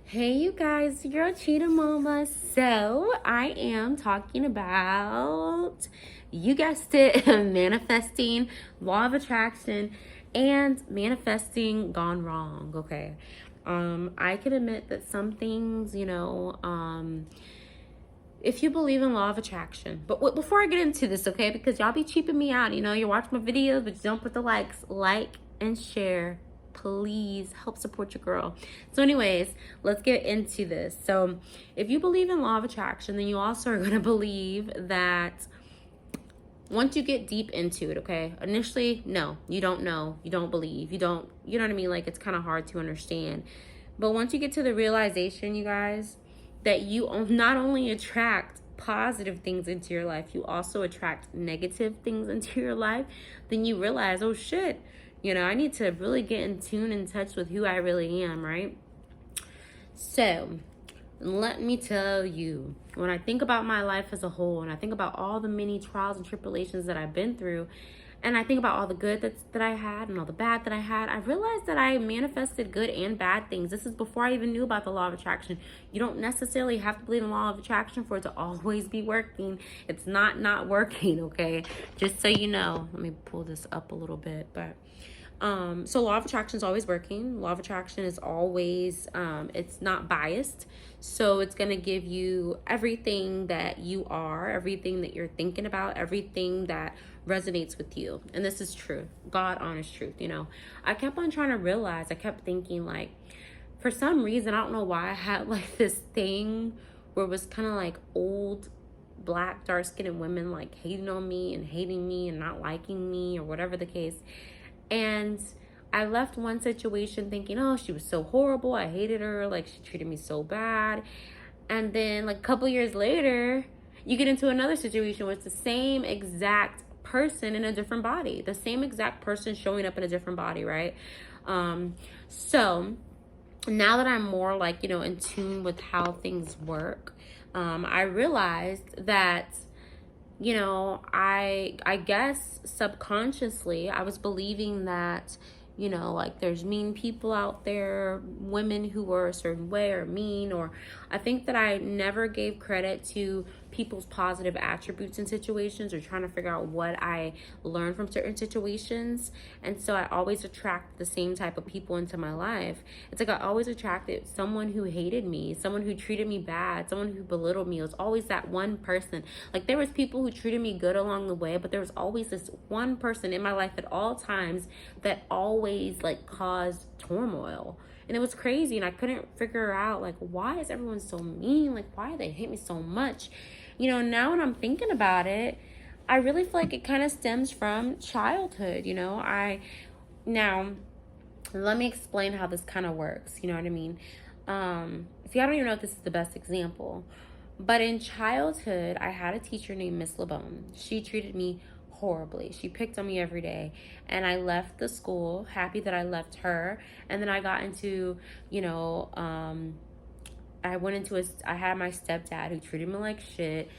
Hey you guys, your Cheetah Mama. So I am talking about, you guessed it, manifesting, law of attraction, and manifesting gone wrong. Okay. I can admit that some things, if you believe in law of attraction, but before I get into this, okay, because y'all be cheaping me out, you're watching my videos, but you don't put the likes, like and share. Please help support your girl. So anyways, let's get into this. So if you believe in law of attraction, then you also are going to believe that once you get deep into it, okay, initially, no, you don't know, you don't believe, you know what I mean? Like, it's kind of hard to understand. But once you get to the realization, you guys, that you not only attract positive things into your life, you also attract negative things into your life, then you realize, oh shit, I need to really get in tune and touch with who I really am, right? So let me tell you, when I think about my life as a whole, and I think about all the many trials and tribulations that I've been through, and I think about all the good that I had and all the bad that I had, I realized that I manifested good and bad things. This is before I even knew about the law of attraction. You don't necessarily have to believe in the law of attraction for it to always be working. It's not working, okay? Just so you know. Let me pull this up a little bit, but so law of attraction is always working. Law of attraction is always, it's not biased. So it's going to give you everything that you are, everything that you're thinking about, everything that resonates with you. And this is true. God honest truth, I kept on trying to realize, I kept thinking like, for some reason, I don't know why I had like this thing where it was kind of like old black dark-skinned women like hating on me and hating me and not liking me or whatever the case. And I left one situation thinking, oh, she was so horrible. I hated her. Like, she treated me so bad. And then, like, a couple years later, you get into another situation where it's the same exact person in a different body. The same exact person showing up in a different body, right? So now that I'm more, like, in tune with how things work, I realized that I guess subconsciously I was believing that, like there's mean people out there, women who were a certain way or mean, or I think that I never gave credit to people's positive attributes in situations or trying to figure out what I learned from certain situations. And so I always attract the same type of people into my life. It's like I always attracted someone who hated me, someone who treated me bad, someone who belittled me. It was always that one person. Like, there was people who treated me good along the way, but there was always this one person in my life at all times that always like caused turmoil. And it was crazy, and I couldn't figure out, like, why is everyone so mean? Like, why do they hate me so much? Now when I'm thinking about it, I really feel like it kind of stems from childhood. Now, let me explain how this kind of works. You know what I mean? See, I don't even know if this is the best example, but in childhood, I had a teacher named Miss LeBone. She treated me horribly. She picked on me every day, and I left the school happy that I left her. And then I got into, I had my stepdad who treated me like shit,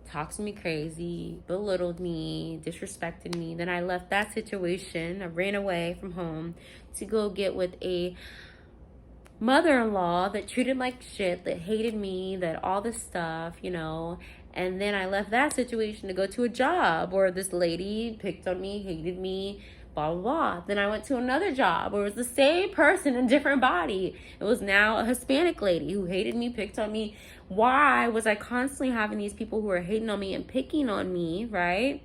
talked to me crazy, belittled me, disrespected me. Then I left that situation. I ran away from home to go get with a mother-in-law that treated like shit, that hated me, that all this stuff, and then I left that situation to go to a job where this lady picked on me, hated me, blah, blah, blah. Then I went to another job where it was the same person in a different body. It was now a Hispanic lady who hated me, picked on me. Why was I constantly having these people who were hating on me and picking on me, right?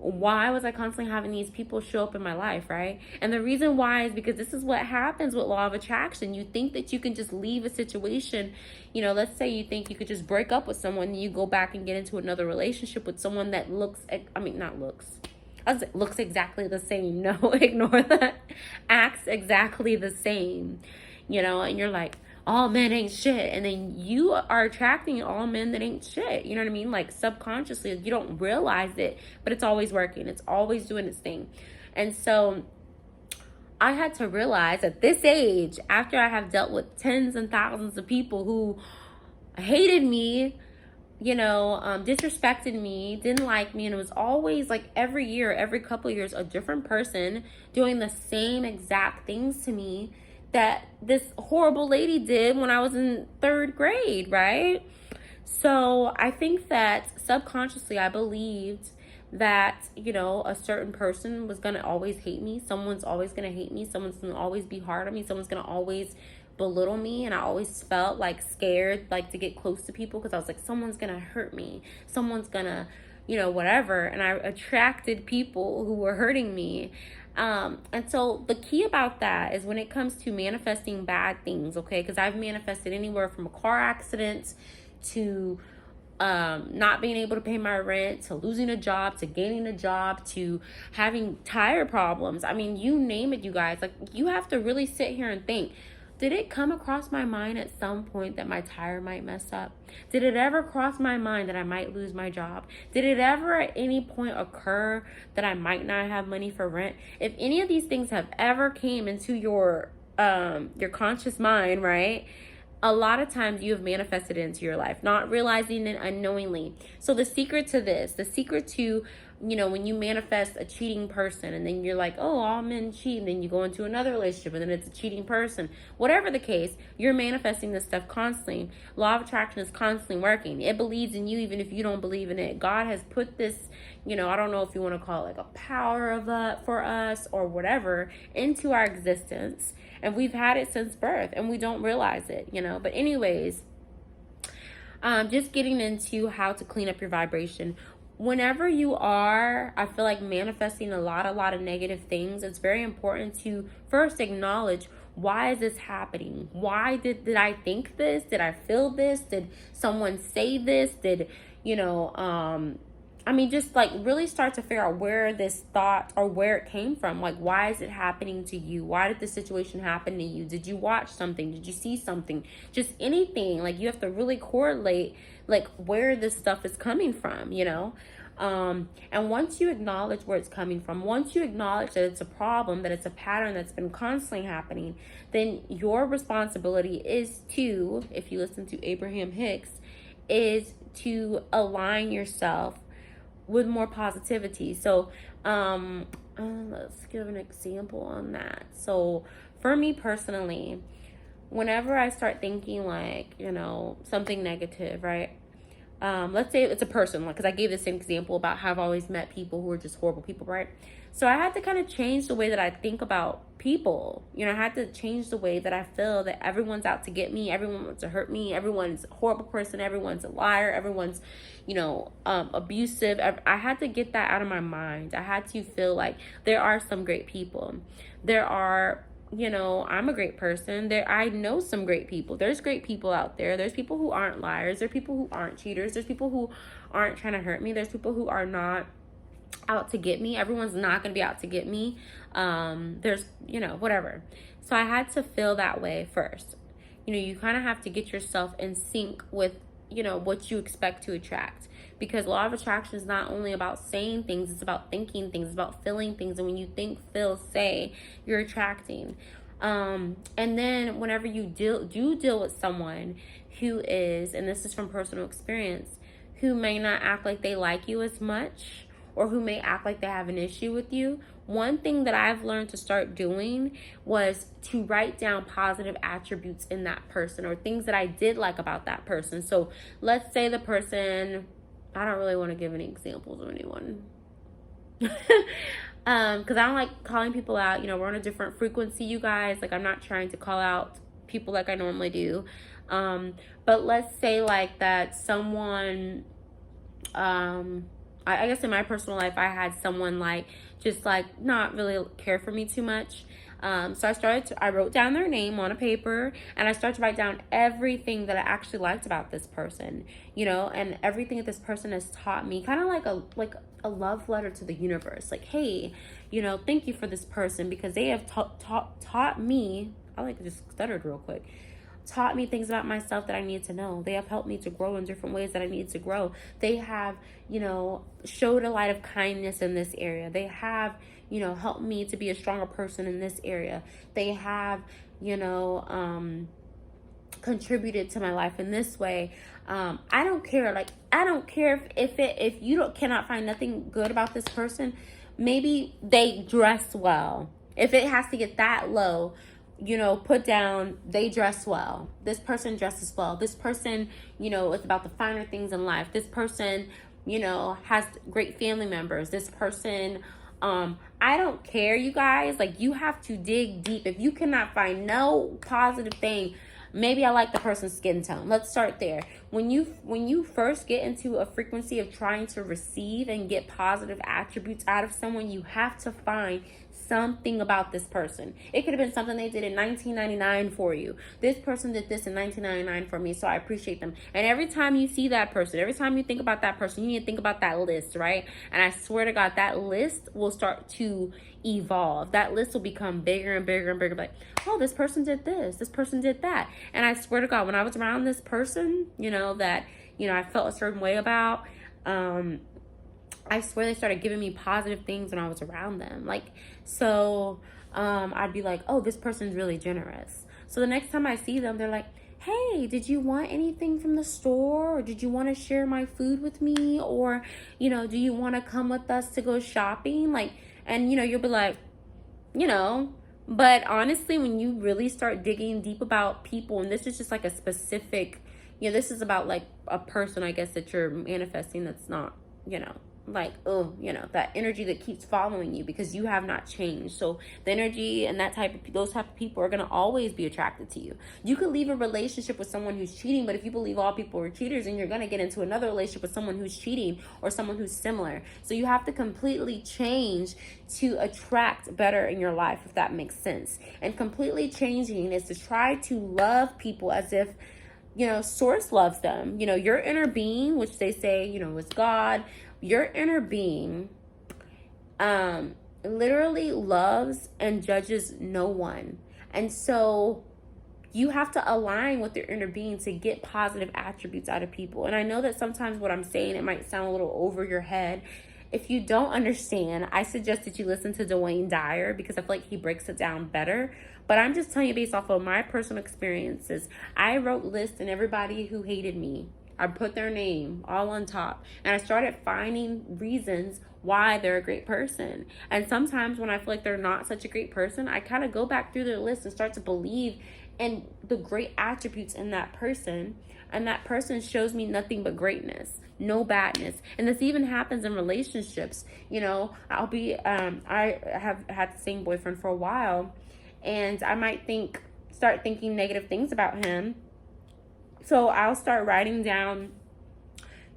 Why was I constantly having these people show up in my life, right? And the reason why is because this is what happens with law of attraction. You think that you can just leave a situation. Let's say you think you could just break up with someone and you go back and get into another relationship with someone that looks exactly the same. No, ignore that. Acts exactly the same, and you're like, all men ain't shit. And then you are attracting all men that ain't shit. You know what I mean? Like, subconsciously, you don't realize it, but it's always working. It's always doing its thing. And so I had to realize at this age, after I have dealt with tens and thousands of people who hated me, disrespected me, didn't like me, and it was always like every year, every couple of years, a different person doing the same exact things to me, that this horrible lady did when I was in 3rd grade, right? So I think that subconsciously I believed that, you know, a certain person was going to always hate me. Someone's always going to hate me. Someone's going to always be hard on me. Someone's going to always belittle me. And I always felt like scared, like to get close to people, because I was like, someone's going to hurt me. Someone's going to, you know, whatever. And I attracted people who were hurting me. And so the key about that is when it comes to manifesting bad things, okay? Because I've manifested anywhere from a car accident to not being able to pay my rent, to losing a job, to gaining a job, to having tire problems. I mean, you name it, you guys. Like, you have to really sit here and think, did it come across my mind at some point that my tire might mess up? Did it ever cross my mind that I might lose my job? Did it ever at any point occur that I might not have money for rent? If any of these things have ever came into your conscious mind, right? A lot of times you have manifested it into your life, not realizing it unknowingly. So the secret to this, the secret to, you know, when you manifest a cheating person and then you're like, oh, all men cheat, and then you go into another relationship and then it's a cheating person. Whatever the case, you're manifesting this stuff constantly. Law of attraction is constantly working. It believes in you even if you don't believe in it. God has put this, you know, I don't know if you want to call it like a power of for us or whatever, into our existence. And we've had it since birth and we don't realize it, you know. But anyways, just getting into how to clean up your vibration. Whenever you are, I feel like, manifesting a lot of negative things, it's very important to first acknowledge, why is this happening? Why did I think this? Did I feel this? Did someone say this? Did, you know, I mean, just like really start to figure out where this thought or where it came from. Like, why is it happening to you? Why did this situation happen to you? Did you watch something? Did you see something? Just anything. Like, you have to really correlate like where this stuff is coming from, you know? And once you acknowledge where it's coming from, once you acknowledge that it's a problem, that it's a pattern that's been constantly happening, then your responsibility is to, if you listen to Abraham Hicks, is to align yourself with more positivity. So let's give an example on that. So for me personally, whenever I start thinking like, you know, something negative, right? Let's say it's a person, because I gave the same example about how I've always met people who are just horrible people, right? So I had to kind of change the way that I think about people. You know, I had to change the way that I feel that everyone's out to get me, everyone wants to hurt me, everyone's a horrible person, everyone's a liar, everyone's, you know, abusive. I had to get that out of my mind. I had to feel like there are some great people. There are, you know, I'm a great person. I know some great people. There's great people out there. There's people who aren't liars. There's people who aren't cheaters. There's people who aren't trying to hurt me. There's people who are not out to get me. Everyone's not going to be out to get me. There's, you know, whatever. So I had to feel that way first. You know, you kind of have to get yourself in sync with, you know, what you expect to attract. Because law of attraction is not only about saying things, it's about thinking things, it's about feeling things. And when you think, feel, say, you're attracting. And then whenever you deal with someone who is, and this is from personal experience, who may not act like they like you as much, or who may act like they have an issue with you, one thing that I've learned to start doing was to write down positive attributes in that person, or things that I did like about that person. So let's say the person, I don't really want to give any examples of anyone, because I don't like calling people out. You know, we're on a different frequency, you guys. Like, I'm not trying to call out people like I normally do. But let's say like that someone, I guess in my personal life, I had someone like just like not really care for me too much. So I wrote down their name on a paper, and I started to write down everything that I actually liked about this person, you know, and everything that this person has taught me, kind of like a love letter to the universe. Like, hey, you know, thank you for this person, because they have taught me, I just stuttered real quick, taught me things about myself that I need to know. They have helped me to grow in different ways that I need to grow. They have, you know, showed a light of kindness in this area. They have, you know, helped me to be a stronger person in this area. They have, you know, contributed to my life in this way. I don't care. Like, I don't care if you cannot find nothing good about this person. Maybe they dress well. If it has to get that low, put down, they dress well. This person dresses well. This person, is about the finer things in life. This person, has great family members. This person, I don't care, you guys. Like, you have to dig deep. If you cannot find no positive thing, maybe I like the person's skin tone. Let's start there. When you first get into a frequency of trying to receive and get positive attributes out of someone, you have to find something about this person. It could have been something they did in 1999 for you. This person did this in 1999 for me, so I appreciate them. And every time you see that person, every time you think about that person, you need to think about that list, right? And I swear to God, that list will start to evolve. That list will become bigger and bigger and bigger. Like, oh, this person did this person did that. And I swear to God, when I was around this person, that I felt a certain way about, I swear they started giving me positive things when I was around them. Like, so I'd be like, oh, this person's really generous. So the next time I see them, they're like, hey, did you want anything from the store? Or did you want to share my food with me? Or, do you want to come with us to go shopping? Like, and, you'll be like, but honestly, when you really start digging deep about people, and this is just like a specific, this is about like a person, I guess, that you're manifesting that's not, like, that energy that keeps following you because you have not changed. So the energy and those type of people are going to always be attracted to you. You could leave a relationship with someone who's cheating, but if you believe all people are cheaters, and you're going to get into another relationship with someone who's cheating or someone who's similar. So you have to completely change to attract better in your life, if that makes sense. And completely changing is to try to love people as if source loves them. Your inner being, which they say, is God. Your inner being literally loves and judges no one. And so you have to align with your inner being to get positive attributes out of people. And I know that sometimes what I'm saying, it might sound a little over your head. If you don't understand, I suggest that you listen to Dwayne Dyer, because I feel like he breaks it down better. But I'm just telling you based off of my personal experiences. I wrote lists and everybody who hated me, I put their name all on top, and I started finding reasons why they're a great person. And sometimes when I feel like they're not such a great person, I kind of go back through their list and start to believe in the great attributes in that person. And that person shows me nothing but greatness, no badness. And this even happens in relationships. I have had the same boyfriend for a while, and I might start thinking negative things about him. So I'll start writing down,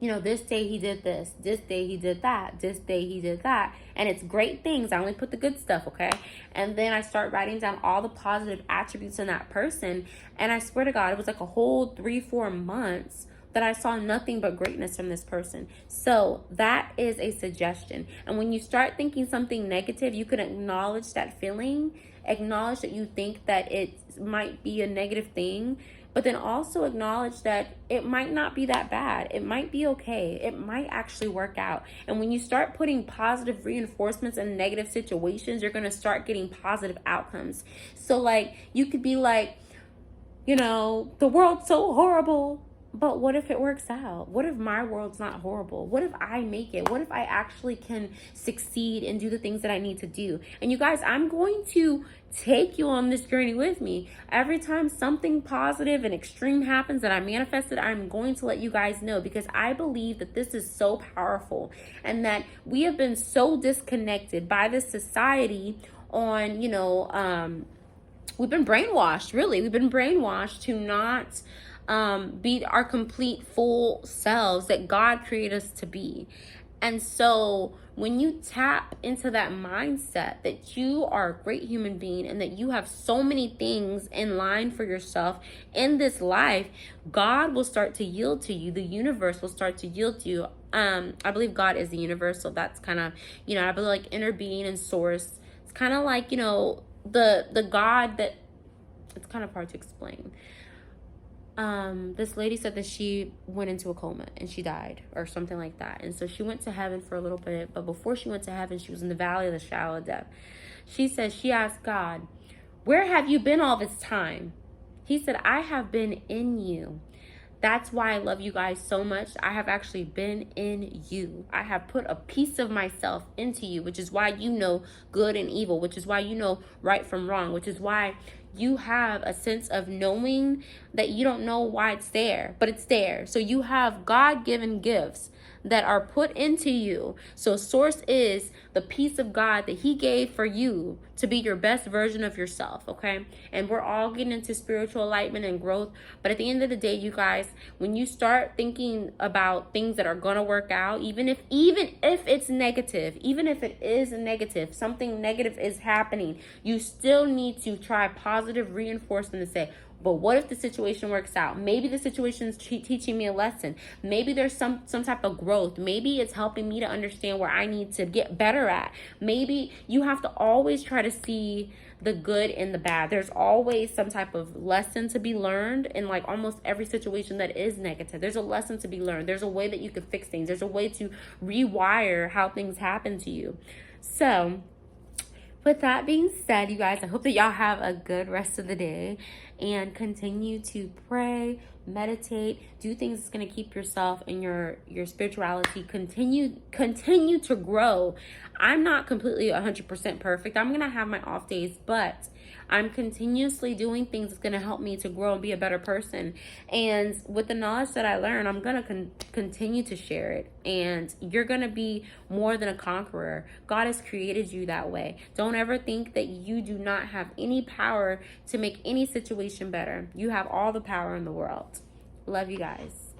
this day he did this day he did that, this day he did that. And it's great things. I only put the good stuff, okay? And then I start writing down all the positive attributes in that person. And I swear to God, it was like a whole 3-4 months that I saw nothing but greatness from this person. So that is a suggestion. And when you start thinking something negative, you can acknowledge that feeling, acknowledge that you think that it might be a negative thing, but then also acknowledge that it might not be that bad. It might be okay. It might actually work out. And when you start putting positive reinforcements in negative situations, you're going to start getting positive outcomes. So like, you could be like, the world's so horrible. But what if it works out? What if my world's not horrible? What if I make it? What if I actually can succeed and do the things that I need to do? And you guys, I'm going to take you on this journey with me. Every time something positive and extreme happens that I manifested, I'm going to let you guys know, because I believe that this is so powerful, and that we have been so disconnected by this society on, we've been brainwashed, really. We've been brainwashed to not be our complete full selves that God created us to be. And so when you tap into that mindset that you are a great human being and that you have so many things in line for yourself in this life, God will start to yield to you. The universe will start to yield to you. I believe God is the universe. So that's kind of, I believe like inner being and source. It's kind of like, the God that, it's kind of hard to explain. This lady said that she went into a coma and she died or something like that. And so she went to heaven for a little bit, but before she went to heaven, she was in the valley of the shadow of death. She said, she asked God, where have you been all this time? He said, I have been in you. That's why I love you guys so much. I have actually been in you. I have put a piece of myself into you, which is why you know good and evil, which is why you know right from wrong, which is why you have a sense of knowing that you don't know why it's there, but it's there. So you have God-given gifts that are put into you. So source is the peace of God that he gave for you to be your best version of yourself, okay? And we're all getting into spiritual enlightenment and growth, but at the end of the day, you guys, when you start thinking about things that are going to work out, even if it's negative, even if it is negative, something negative is happening, you still need to try positive reinforcement and say, but what if the situation works out? Maybe the situation is teaching me a lesson. Maybe there's some type of growth. Maybe it's helping me to understand where I need to get better at. Maybe you have to always try to see the good and the bad. There's always some type of lesson to be learned in like almost every situation that is negative. There's a lesson to be learned. There's a way that you can fix things. There's a way to rewire how things happen to you. So with that being said, you guys, I hope that y'all have a good rest of the day and continue to pray, meditate, do things that's going to keep yourself and your spirituality continue to grow. I'm not completely 100% perfect. I'm going to have my off days, but I'm continuously doing things that's going to help me to grow and be a better person. And with the knowledge that I learn, I'm going to continue to share it. And you're going to be more than a conqueror. God has created you that way. Don't ever think that you do not have any power to make any situation better. You have all the power in the world. Love you guys.